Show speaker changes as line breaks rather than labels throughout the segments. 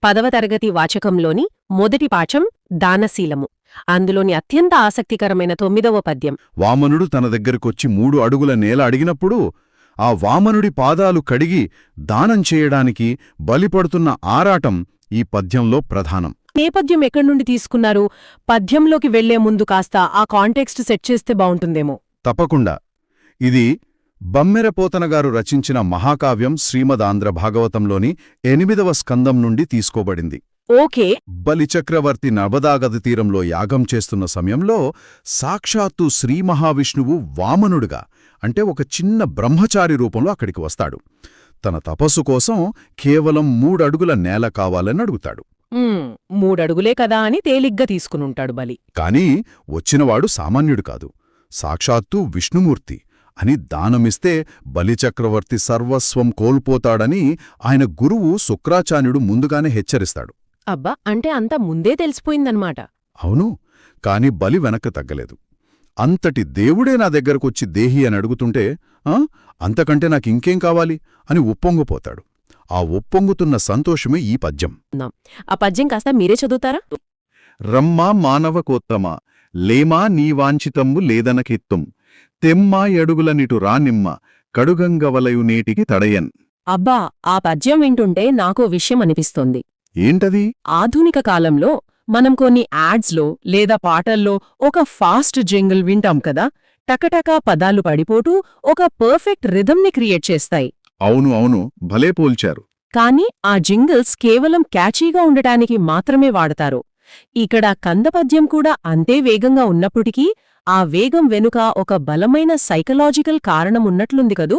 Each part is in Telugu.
10వ తరగతి వాచకంలోని మొదటి పాఠం దానశీలము. అందులోని అత్యంత ఆసక్తికరమైన 9వ పద్యం.
వామనుడు తన దగ్గరకొచ్చి 3 అడుగుల నేల అడిగినప్పుడు ఆ వామనుడి పాదాలు కడిగి దానం చేయడానికి బలిపడుతున్న ఆరాటం ఈ పద్యంలో ప్రధానం.
నేపథ్యం ఎక్కడి నుండి తీసుకున్నారు? పద్యంలోకి వెళ్లే ముందు కాస్త ఆ కాంటెక్స్ట్ సెట్ చేస్తే బావుంటుందేమో.
తప్పకుండా. ఇది బమ్మెరపోతనగారు రచించిన మహాకావ్యం శ్రీమదాంధ్ర భాగవతంలోని 8వ స్కందం నుండి తీసుకోబడింది.
ఓకే.
బలిచక్రవర్తి నర్మదాగది తీరంలో యాగం చేస్తున్న సమయంలో సాక్షాత్తు శ్రీమహావిష్ణువు వామనుడుగా, అంటే ఒక చిన్న బ్రహ్మచారి రూపంలో అక్కడికి వస్తాడు. తన తపస్సు కోసం కేవలం 3 అడుగుల నేల కావాలని అడుగుతాడు.
3 అడుగులే కదా అని తేలిగ్గా తీసుకునుంటాడు బలి.
కాని వచ్చినవాడు సామాన్యుడు కాదు, సాక్షాత్తు విష్ణుమూర్తి అని దానమిస్తే బలిచక్రవర్తి సర్వస్వం కోల్పోతాడని ఆయన గురువు శుక్రాచార్యుడు ముందుగానే హెచ్చరిస్తాడు.
అబ్బా, అంటే అంతా ముందే తెలిసిపోయిందన్నమాట.
అవును, కాని బలి వెనక్కి తగ్గలేదు. అంతటి దేవుడే నా దగ్గరకొచ్చి దేహి అని అడుగుతుంటే అంతకంటే నాకింకేం కావాలి అని ఉప్పొంగిపోతాడు. ఆ ఉప్పొంగుతున్న సంతోషమే ఈ పద్యం.
ఆ పద్యం కాస్త మీరే చదువుతారా?
రమ్మా మానవకోత్తమా లేమా నీవాంఛితంబు లేదనకిత్తుం తెమ్మా ఎడుగులనిటు రానిమ్మ కడుగంగవలయు నేటికి తడయన్.
అబ్బా, ఆ పద్యం వింటుంటే నాకో విషయం అనిపిస్తోంది.
ఏంటది?
ఆధునిక కాలంలో మనం కొన్ని యాడ్స్లో లేదా పాటల్లో ఒక ఫాస్ట్ జింగిల్ వింటాం కదా, టకటకా పదాలు పడిపోతూ ఒక పర్ఫెక్ట్ రిథంని క్రియేట్ చేస్తాయి.
అవును అవును, భలే పోల్చారు.
కానీ ఆ జింగిల్స్ కేవలం క్యాచీగా ఉండటానికి మాత్రమే వాడతారు. ఇక్కడ కందపద్యం కూడా అంతే వేగంగా ఉన్నప్పటికీ ఆ వేగం వెనుక ఒక బలమైన సైకలాజికల్ కారణమున్నట్లుంది కదూ.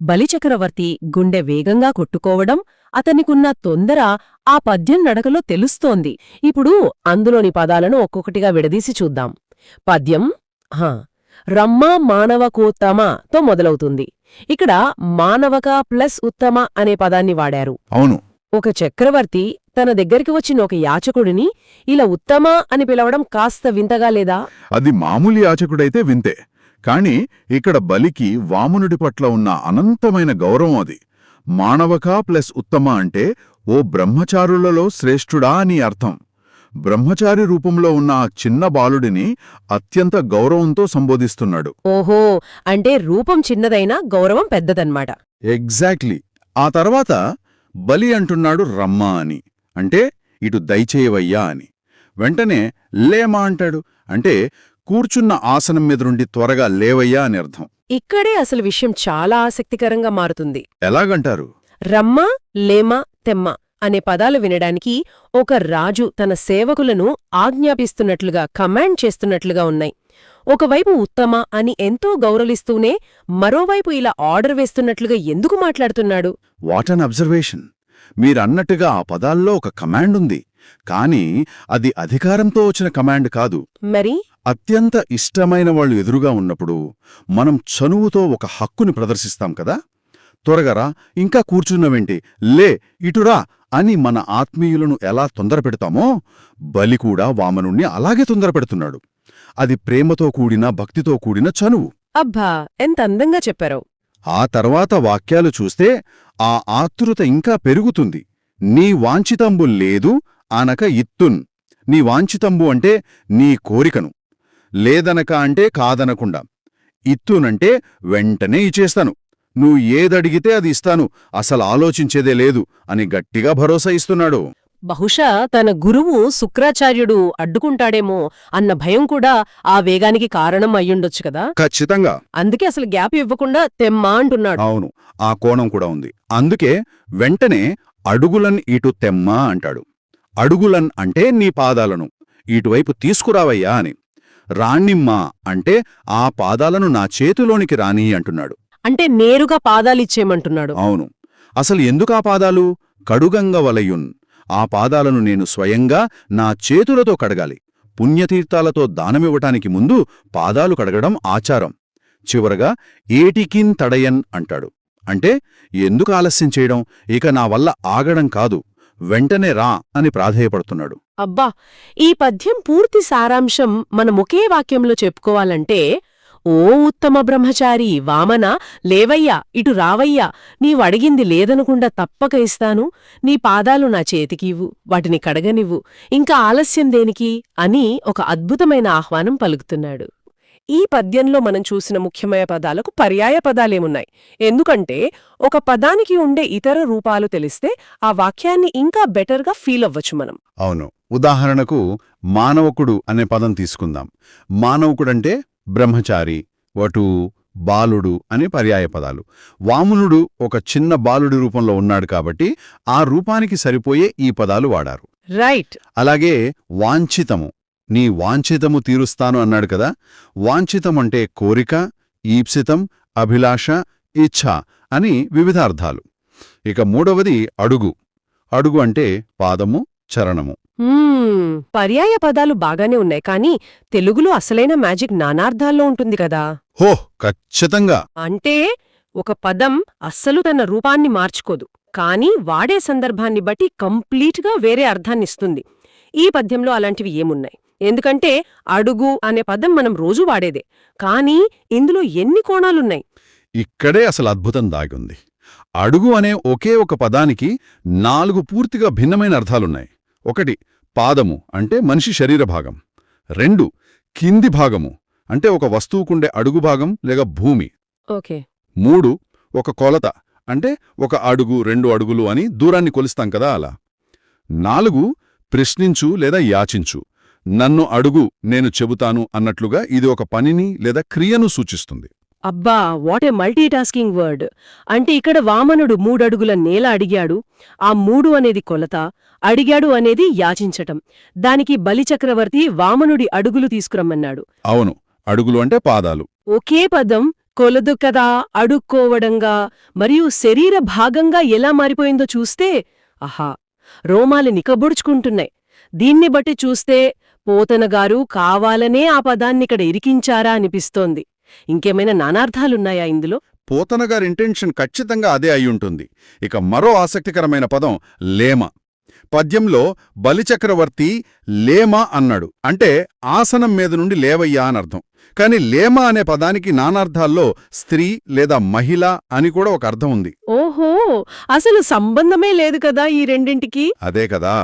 బలిచక్రవర్తి గుండె వేగంగా కొట్టుకోవడం, అతనికున్న తొందర ఆ పద్యం నడకలో తెలుస్తోంది. ఇప్పుడు అందులోని పదాలను ఒక్కొక్కటిగా విడదీసి చూద్దాం. పద్యం రమ్మా మానవకోత్తమతో మొదలవుతుంది. ఇక్కడ మానవక ప్లస్ ఉత్తమ అనే పదాన్ని వాడారు.
అవును.
ఒక చక్రవర్తి తన దగ్గరికి వచ్చిన ఒక యాచకుడిని ఇలా ఉత్తమ అని పిలవడం కాస్త వింతగా లేదా?
అది మామూలు యాచకుడైతే వింతే, కాని ఇక్కడ బలికి వామనుడి పట్ల ఉన్న అనంతమైన గౌరవం అది. మానవక ప్లస్ ఉత్తమ అంటే ఓ బ్రహ్మచారులలో శ్రేష్ఠుడా అని అర్థం. బ్రహ్మచారి రూపంలో ఉన్న ఆ చిన్న బాలుడిని అత్యంత గౌరవంతో సంబోధిస్తున్నాడు.
ఓహో, అంటే రూపం చిన్నదైనా గౌరవం పెద్దదన్నమాట.
ఎగ్జాక్ట్లీ. ఆ తర్వాత బలి అంటున్నాడు రమ్మా అని, అంటే ఇటు దయచేయవయ్యా అని. వెంటనే లేమా అంటాడు, అంటే కూర్చున్న ఆసనం మీద నుండి త్వరగా లేవయ్యా అని అర్థం.
ఇక్కడే అసలు విషయం చాలా ఆసక్తికరంగా మారుతుంది.
ఎలాగంటారు?
రమ్మ, లేమ, తెమ్మ అనే పదాలు వినడానికి ఒక రాజు తన సేవకులను ఆజ్ఞాపిస్తున్నట్లుగా, కమాండ్ చేస్తున్నట్లుగా ఉన్నాయి. ఒకవైపు ఉత్తమ అని ఎంతో గౌరవిస్తూనే మరోవైపు ఇలా ఆర్డర్ వేస్తున్నట్లుగా ఎందుకు మాట్లాడుతున్నాడు?
What an observation! మీరన్నట్టుగా ఆ పదాల్లో ఒక కమాండ్ ఉంది, కానీ అది అధికారంతో వచ్చిన కమాండ్ కాదు.
మరి
అత్యంత ఇష్టమైన వాళ్ళు ఎదురుగా ఉన్నప్పుడు మనం చనువుతో ఒక హక్కుని ప్రదర్శిస్తాం కదా. త్వరగరా, ఇంకా కూర్చున్నవేంటి, లే, ఇటురా అని మన ఆత్మీయులను ఎలా తొందరపెడతామో బలి కూడా వామనుణ్ణి అలాగే తొందరపెడుతున్నాడు. అది ప్రేమతో కూడిన, భక్తితో కూడిన చనువు.
అబ్బా, ఎంత అందంగా చెప్పారో!
ఆ తర్వాత వాక్యాలు చూస్తే ఆ ఆతృత ఇంకా పెరుగుతుంది. నీ వాంఛితంబు లేదు అనక ఇత్తున్. నీ వాంఛితంబు అంటే నీ కోరికను, లేదనక అంటే కాదనకుండా, ఇత్తునంటే వెంటనే ఇచ్చేస్తాను, నువ్వు ఏదడిగితే అది ఇస్తాను, అసలు ఆలోచించేదే లేదు అని గట్టిగా భరోసా ఇస్తున్నాడు.
బహుశా తన గురువు శుక్రాచార్యుడు అడ్డుకుంటాడేమో అన్న భయం కూడా ఆ వేగానికి కారణం అయ్యుండొచ్చు కదా.
ఖచ్చితంగా.
అందుకే అసలు గ్యాప్ ఇవ్వకుండా తెమ్మా అంటున్నాడు.
అవును, ఆ కోణం కూడా ఉంది. అందుకే వెంటనే అడుగులన్ ఇటు తెమ్మా అంటాడు. అడుగులన్ అంటే నీ పాదాలను ఇటువైపు తీసుకురావయ్యా అని. రాణిమ్మా అంటే ఆ పాదాలను నా చేతిలోనికి రాని అంటున్నాడు.
అంటే నేరుగా పాదాలిచ్చేయమంటున్నాడు.
అవును. అసలు ఎందుకా పాదాలు? కడుగంగవలయున్. ఆ పాదాలను నేను స్వయంగా నా చేతులతో కడగాలి. పుణ్యతీర్థాలతో దానమివ్వటానికి ముందు పాదాలు కడగడం ఆచారం. చివరగా ఏటికిన్ తడయన్ అంటాడు. అంటే ఎందుకు ఆలస్యం చేయడం, ఇక నా వల్ల ఆగడం కాదు, వెంటనే రా అని ప్రాధేయపడుతున్నాడు.
అబ్బా, ఈ పద్యం పూర్తి సారాంశం మనం ఒకే వాక్యంలో చెప్పుకోవాలంటే ఓ ఉత్తమ బ్రహ్మచారి వామన, లేవయ్యా, ఇటు రావయ్యా, నీవడిగింది లేదనుకుండా తప్పక ఇస్తాను, నీ పాదాలు నా చేతికివ్వు, వాటిని కడగనివ్వు, ఇంకా ఆలస్యం దేనికి అని ఒక అద్భుతమైన ఆహ్వానం పలుకుతున్నాడు. ఈ పద్యంలో మనం చూసిన ముఖ్యమైన పదాలకు పర్యాయ పదాలేమున్నాయి. ఎందుకంటే ఒక పదానికి ఉండే ఇతర రూపాలు తెలిస్తే ఆ వాక్యాన్ని ఇంకా బెటర్గా ఫీల్ అవ్వచ్చు మనం.
అవును. ఉదాహరణకు మానవకుడు అనే పదం తీసుకుందాం. మానవకుడంటే బ్రహ్మచారి, వటు, బాలుడు అని పర్యాయ పదాలు. వామనుడు ఒక చిన్న బాలుడి రూపంలో ఉన్నాడు కాబట్టి ఆ రూపానికి సరిపోయే ఈ పదాలు వాడారు.
రైట్.
అలాగే వాంఛితము, నీ వాంఛితము తీరుస్తాను అన్నాడు కదా. వాంఛితమంటే కోరిక, ఈప్సితం, అభిలాష, ఇచ్ఛ అని వివిధ అర్థాలు. ఇక మూడవది అడుగు. అడుగు అంటే పాదము, చరణము.
పర్యాయ పదాలు బాగానే ఉన్నాయి, కానీ తెలుగులో అసలైన మ్యాజిక్ నానార్థాల్లో ఉంటుంది కదా.
హో, ఖచ్చితంగా.
అంటే ఒక పదం అస్సలు తన రూపాన్ని మార్చుకోదు, కానీ వాడే సందర్భాన్ని బట్టి కంప్లీట్గా వేరే అర్థాన్నిస్తుంది. ఈ పద్యంలో అలాంటివి ఏమున్నాయి? ఎందుకంటే అడుగు అనే పదం మనం రోజూ వాడేదే, కానీ ఇందులో ఎన్ని కోణాలున్నాయి.
ఇక్కడే అసలు అద్భుతం దాగుంది. అడుగు అనే ఒకే ఒక పదానికి 4 పూర్తిగా భిన్నమైన అర్థాలున్నాయి. 1 పాదము అంటే మనిషి శరీర భాగం. 2 కింది భాగము అంటే ఒక వస్తువుకుండే అడుగు భాగం లేక భూమి.
ఓకే.
3 ఒక కొలత అంటే 1 అడుగు 2 అడుగులు అని దూరాన్ని కొలుస్తాం కదా అలా. 4 ప్రశ్నించు లేదా యాచించు, నన్ను అడుగు నేను చెబుతాను అన్నట్లుగా ఇది ఒక పనిని లేదా క్రియను సూచిస్తుంది.
అబ్బా, వాట్ ఏ మల్టీటాస్కింగ్ వర్డ్. అంటే ఇక్కడ వామనుడు 3 అడుగుల నేల అడిగాడు, ఆ 3 అనేది కొలత, అడిగాడు అనేది యాచించటం. దానికి బలిచక్రవర్తి వామనుడి అడుగులు తీసుకురమ్మన్నాడు.
అవును, అడుగులు అంటే పాదాలు.
ఒకే పదం కొలదు కదా, అడుక్కోవడంగా మరియు శరీర భాగంగా ఎలా మారిపోయిందో చూస్తే ఆహా, రోమాలు నికబొడుచుకుంటున్నాయి. దీన్ని బట్టి చూస్తే పోతనగారు కావాలనే ఆ పదాన్నిక్కడ ఇరికించారా అనిపిస్తోంది. ఇంకేమైనా నానార్థాలున్నాయా ఇందులో?
పోతనగారి ఇంటెన్షన్ ఖచ్చితంగా అదే అయ్యుంటుంది. ఇక మరో ఆసక్తికరమైన పదం లేమ. పద్యంలో బలిచక్రవర్తి లేమ అన్నాడు, అంటే ఆసనం మీద నుండి లేవయ్యా అనర్థం. కాని లేమ అనే పదానికి నానార్థాల్లో స్త్రీ లేదా మహిళ అని కూడా ఒక అర్థం ఉంది.
ఓహో, అసలు సంబంధమే లేదు కదా ఈ రెండింటికి.
అదే కదా,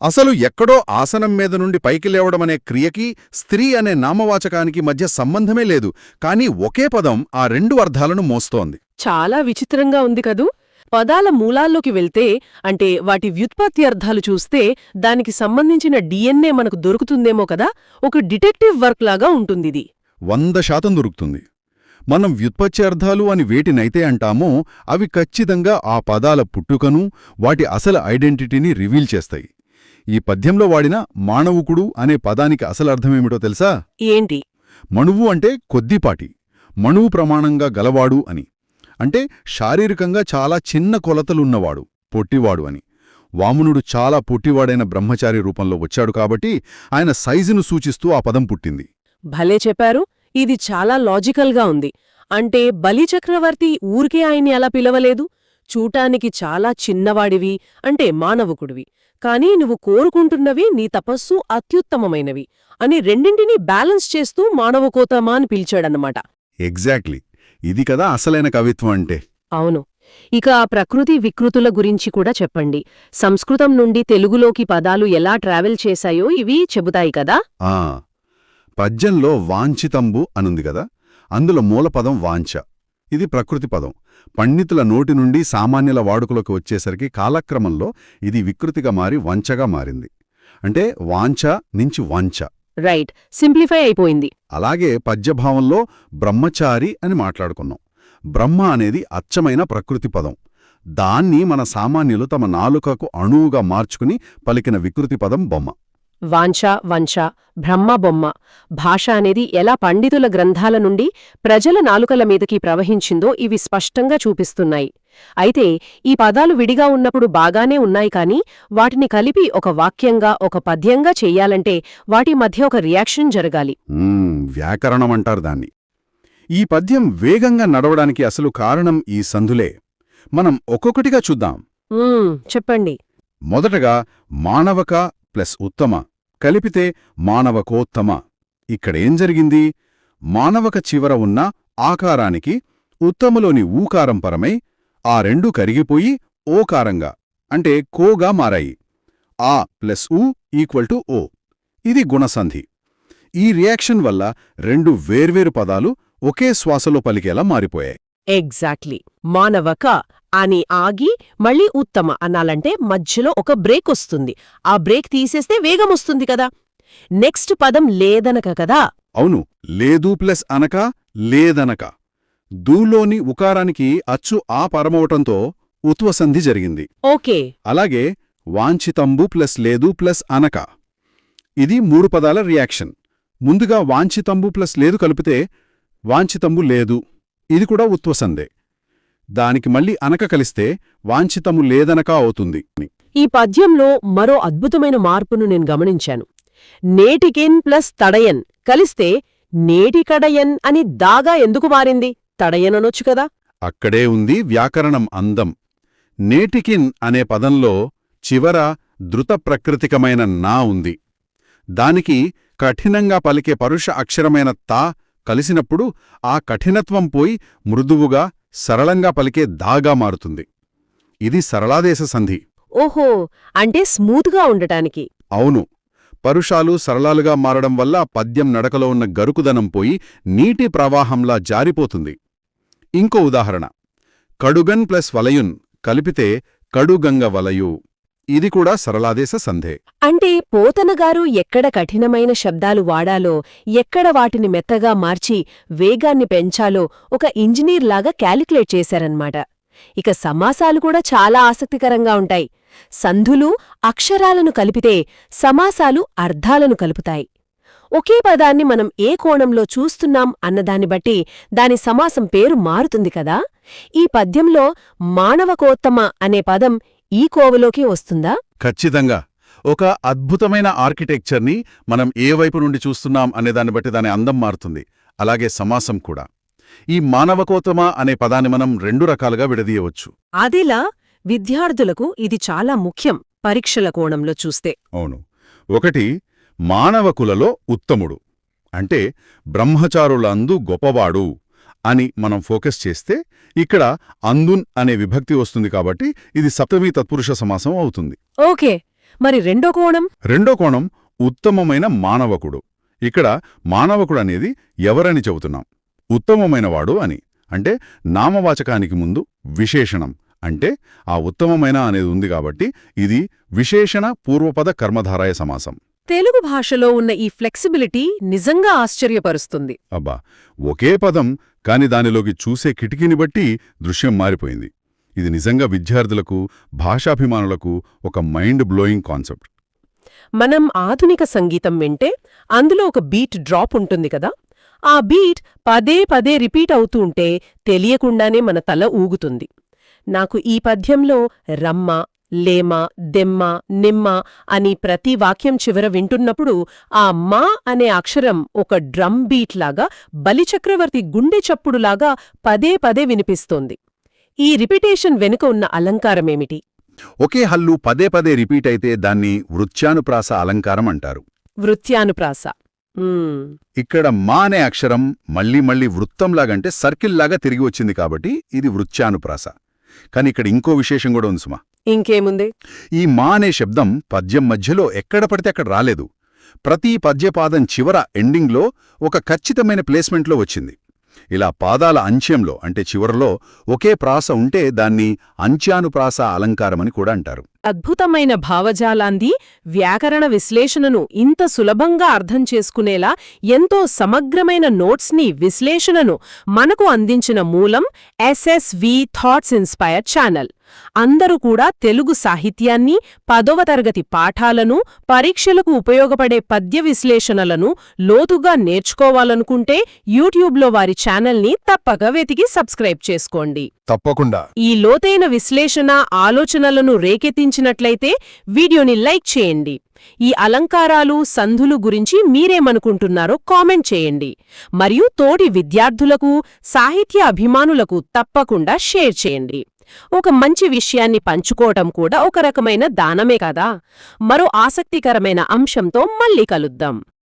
అసలు ఎక్కడో ఆసనం మీద నుండి పైకి లేవడమనే క్రియకి స్త్రీ అనే నామవాచకానికి మధ్య సంబంధమే లేదు, కానీ ఒకే పదం ఆ 2 అర్థాలను మోస్తోంది.
చాలా విచిత్రంగా ఉంది కదూ. పదాల మూలాల్లోకి వెళ్తే, అంటే వాటి వ్యుత్పత్తి అర్థాలు చూస్తే దానికి సంబంధించిన DNA మనకు దొరుకుతుందేమో కదా. ఒక డిటెక్టివ్ వర్క్ లాగా ఉంటుందిది.
100% దొరుకుతుంది. మనం వ్యుత్పత్తి అర్థాలు అని వేటినైతే అంటామో అవి ఖచ్చితంగా ఆ పదాల పుట్టుకను, వాటి అసలు ఐడెంటిటీని రివీల్ చేస్తాయి. ఈ పద్యంలో వాడిన మానవుకుడు అనే పదానికి అసలు అర్థమేమిటో తెలుసా?
ఏంటి?
మణువు అంటే కొద్దిపాటి, మణువు ప్రమాణంగా గలవాడు అని. అంటే శారీరకంగా చాలా చిన్న కొలతలున్నవాడు, పొట్టివాడు అని. వామనుడు చాలా పొట్టివాడైన బ్రహ్మచారి రూపంలో వచ్చాడు కాబట్టి ఆయన సైజును సూచిస్తూ ఆ పదం పుట్టింది.
భలే చెప్పారు. ఇది చాలా లాజికల్గా ఉంది. అంటే బలిచక్రవర్తి ఊరికే ఆయన్ని అలా పిలవలేదు. చూటానికి చాలా చిన్నవాడివి అంటే మానవుకుడివి, కానీ నువ్వు కోరుకుంటున్నవి నీ తపస్సు అత్యుత్తమమైనవి అని రెండింటినీ బ్యాలెన్స్ చేస్తూ మానవకోతమా అని పిలిచాడన్నమాట.
ఎగ్జాక్ట్లీ, ఇది కదా అసలైన కవిత్వం అంటే.
అవును. ఇక ప్రకృతి వికృతుల గురించి కూడా చెప్పండి. సంస్కృతం నుండి తెలుగులోకి పదాలు ఎలా ట్రావెల్ చేశాయో ఇవి చెబుతాయి కదా.
పద్యంలో వాంఛితంబు అనుంది కదా, అందులో మూలపదం వాంఛ. ఇది ప్రకృతి పదం. పండితుల నోటి నుండి సామాన్యుల వాడుకలోకి వచ్చేసరికి కాలక్రమంలో ఇది వికృతిగా మారి వంచగా మారింది. అంటే వాంఛ నుంచి వంచ.
రైట్, సింప్లిఫై అయిపోయింది.
అలాగే పద్యభావంలో బ్రహ్మచారి అని మాట్లాడుకున్నాం. బ్రహ్మ అనేది అచ్చమైన ప్రకృతి పదం. దాన్ని మన సామాన్యులు తమ నాలుకకు అణువుగా మార్చుకుని పలికిన వికృతి పదం బొమ్మ.
వాంఛ, వంచ, బ్రహ్మ, బొమ్మ. భాష అనేది ఎలా పండితుల గ్రంథాల నుండి ప్రజల నాలుకల మీదకి ప్రవహించిందో ఇవి స్పష్టంగా చూపిస్తున్నాయి. అయితే ఈ పదాలు విడిగా ఉన్నప్పుడు బాగానే ఉన్నాయి, కానీ వాటిని కలిపి ఒక వాక్యంగా, ఒక పద్యంగా చెయ్యాలంటే వాటి మధ్య ఒక రియాక్షన్ జరగాలి.
వ్యాకరణమంటారు దాన్ని. ఈ పద్యం వేగంగా నడవడానికి అసలు కారణం ఈ సందులే. మనం ఒక్కొక్కటిగా చూద్దాం.
చెప్పండి.
మొదటగా మానవక ప్లస్ ఉత్తమ కలిపితే మానవకోత్తమ. ఇక్కడేం జరిగింది? మానవక చివర ఉన్న ఆకారానికి ఉత్తమలోని ఊకారం పరమై ఆ రెండూ కరిగిపోయి ఓకారంగా అంటే కోగా మారాయి. ఆ ప్లస్ ఊ ఈక్వల్ టు ఓ. ఇది గుణసంధి. ఈ రియాక్షన్ వల్ల రెండు వేర్వేరు పదాలు ఒకే శ్వాసలో పలికేలా మారిపోయాయి.
ఎగ్జాక్ట్లీ. మానవక అని ఆగి మళ్ళీ ఉత్తమ అనాలంటే మధ్యలో ఒక బ్రేక్ వస్తుంది. ఆ బ్రేక్ తీసేస్తే వేగం వస్తుంది కదా. నెక్స్ట్ పదం లేదనక కదా.
అవును, లేదు ప్లస్ అనక లేదనక. దూలోని ఉకారానికి అచ్చు ఆ పరమవటంతో ఉత్వసంధి జరిగింది.
ఓకే.
అలాగే వాంఛితంబు ప్లస్ లేదు ప్లస్ అనక. ఇది మూడు పదాల రియాక్షన్. ముందుగా వాంఛితంబు ప్లస్ లేదు కలిపితే వాంఛితంబు లేదు. ఇది కూడా ఉత్వసందే. దానికి మళ్ళీ అనక కలిస్తే వాంఛితము లేదనక అవుతుంది.
ఈ పద్యంలో మరో అద్భుతమైన మార్పును నేను గమనించాను. నేటికెన్ ప్లస్ తడయన్ కలిస్తే నేటికడయన్ అని దాగా ఎందుకు మారింది? తడయననొచ్చు కదా.
అక్కడే ఉంది వ్యాకరణం అందం. నేటికిన్ అనే పదంలో చివర ద్రుత ప్రకృతికమైన నా ఉంది. దానికి కఠినంగా పలికే పరుష అక్షరమైన తా కలిసినప్పుడు ఆ కఠినత్వం పోయి మృదువుగా సరళంగా పలికే దాగా మారుతుంది. ఇది సరళాదేశ సంధి.
ఓహో, అంటే స్మూత్గా ఉండటానికి.
అవును, పరుషాలు సరళాలుగా మారడం వల్ల పద్యం నడకలో ఉన్న గరుకుదనం పోయి నీటి ప్రవాహంలా జారిపోతుంది. ఇంకో ఉదాహరణ, కడుగన్ ప్లస్ వలయున్ కలిపితే కడుగంగ వలయు. ఇది కూడా సరళాదేశ సంధే.
అంటే పోతనగారు ఎక్కడ కఠినమైన శబ్దాలు వాడాలో, ఎక్కడ వాటిని మెత్తగా మార్చి వేగాన్ని పెంచాలో ఒక ఇంజనీర్లాగా క్యాలిక్యులేట్ చేశారన్మాట. ఇక సమాసాలు కూడా చాలా ఆసక్తికరంగా ఉంటాయి. సంధులు అక్షరాలను కలిపితే సమాసాలు అర్థాలను కలుపుతాయి. ఒకే పదాన్ని మనం ఏ కోణంలో చూస్తున్నాం అన్నదాన్ని బట్టి దాని సమాసం పేరు మారుతుంది కదా. ఈ పద్యంలో మానవకోత్తమ అనే పదం ఈ కోవలోకి వస్తుందా?
ఖచ్చితంగా. ఒక అద్భుతమైన ఆర్కిటెక్చర్ని మనం ఏ వైపు నుండి చూస్తున్నాం అనేదాన్ని బట్టి దాని అందం మారుతుంది. అలాగే సమాసం కూడా. ఈ మానవకోత్తమ అనే పదాన్ని మనం రెండు రకాలుగా విడదీయవచ్చు.
అదిలా విద్యార్థులకు ఇది చాలా ముఖ్యం పరీక్షల కోణంలో చూస్తే.
అవును. ఒకటి, మానవకులలో ఉత్తముడు అంటే బ్రహ్మచారులందు గొప్పవాడు అని మనం ఫోకస్ చేస్తే ఇక్కడ అందున్ అనే విభక్తి వస్తుంది కాబట్టి ఇది సప్తమీ తత్పురుష సమాసం అవుతుంది.
ఓకే, మరి రెండో కోణం?
రెండో కోణం ఉత్తమమైన మానవకుడు. ఇక్కడ మానవకుడు అనేది ఎవరని చెబుతున్నాం? ఉత్తమమైనవాడు అని. అంటే నామవాచకానికి ముందు విశేషణం అంటే ఆ ఉత్తమమైన అనేది ఉంది కాబట్టి ఇది విశేషణ పూర్వపద కర్మధారాయ సమాసం.
తెలుగు భాషలో ఉన్న ఈ ఫ్లెక్సిబిలిటీ నిజంగా ఆశ్చర్యపరుస్తుంది.
అబ్బా, ఒకే పదం కాని దానిలోకి చూసే కిటికీని బట్టి దృశ్యం మారిపోయింది. ఇది నిజంగా విద్యార్థులకు, భాషాభిమానులకు ఒక మైండ్ బ్లోయింగ్ కాన్సెప్ట్.
మనం ఆధునిక సంగీతం వింటే అందులో ఒక బీట్ డ్రాప్ ఉంటుంది కదా. ఆ బీట్ పదే పదే రిపీట్ అవుతూ ఉంటే తెలియకుండానే మన తల ఊగుతుంది. నాకు ఈ పద్యంలో రమ్మ, లేమ, దెమ్మ, నిమ్మ అని ప్రతి వాక్యం చివర వింటున్నప్పుడు ఆ మా అనే అక్షరం ఒక డ్రమ్ బీట్లాగా, బలిచక్రవర్తి గుండె చప్పుడులాగా పదే పదే వినిపిస్తోంది. ఈ రిపిటేషన్ వెనుక ఉన్న అలంకారమేమిటి?
ఒకే హల్లు పదే పదే రిపీట్ అయితే దాన్ని వృత్యానుప్రాస అలంకారం అంటారు.
వృత్యానుప్రాస.
ఇక్కడ మా అనే అక్షరం మళ్ళీ మళ్ళీ వృత్తంలాగంటే సర్కిల్లాగా తిరిగి వచ్చింది కాబట్టి ఇది వృత్యానుప్రాస. కాని ఇక్కడ ఇంకో విశేషం కూడా ఉంది సుమా.
ఇంకేముంది?
ఈ మా అనే శబ్దం పద్యం మధ్యలో ఎక్కడ పడితే అక్కడ రాలేదు. ప్రతి పద్యపాదం చివర ఎండింగ్లో ఒక ఖచ్చితమైన ప్లేస్మెంట్లో వచ్చింది. ఇలా పాదాల అంత్యంలో అంటే చివరలో ఒకే ప్రాస ఉంటే దాన్ని అంత్యానుప్రాస అలంకారమని కూడా అంటారు.
అద్భుతమైన భావజాలాంది వ్యాకరణ విశ్లేషణను ఇంత సులభంగా అర్థం చేసుకునేలా ఎంతో సమగ్రమైన నోట్స్ని, విశ్లేషణను మనకు అందించిన మూలం SSV థాట్స్ ఇన్స్పైర్ ఛానల్. అందరూ కూడా తెలుగు సాహిత్యాన్ని, 10వ తరగతి పాఠాలను, పరీక్షలకు ఉపయోగపడే పద్య విశ్లేషణలను లోతుగా నేర్చుకోవాలనుకుంటే యూట్యూబ్లో వారి ఛానల్ని తప్పక వెతికి సబ్స్క్రైబ్ చేసుకోండి.
తప్పకుండా.
ఈ లోతైన విశ్లేషణ, ఆలోచనలను రేకెత్తించినట్లయితే వీడియోని లైక్ చేయండి. ఈ అలంకారాలు, సంధులు గురించి మీరేమనుకుంటున్నారో కామెంట్ చేయండి. మరియు తోటి విద్యార్థులకు, సాహిత్య అభిమానులకు తప్పకుండా షేర్ చేయండి. ఒక మంచి విషయాన్ని పంచుకోవటం కూడా ఒక రకమైన దానమే కదా. మరో ఆసక్తికరమైన అంశంతో మళ్ళీ కలుద్దాం.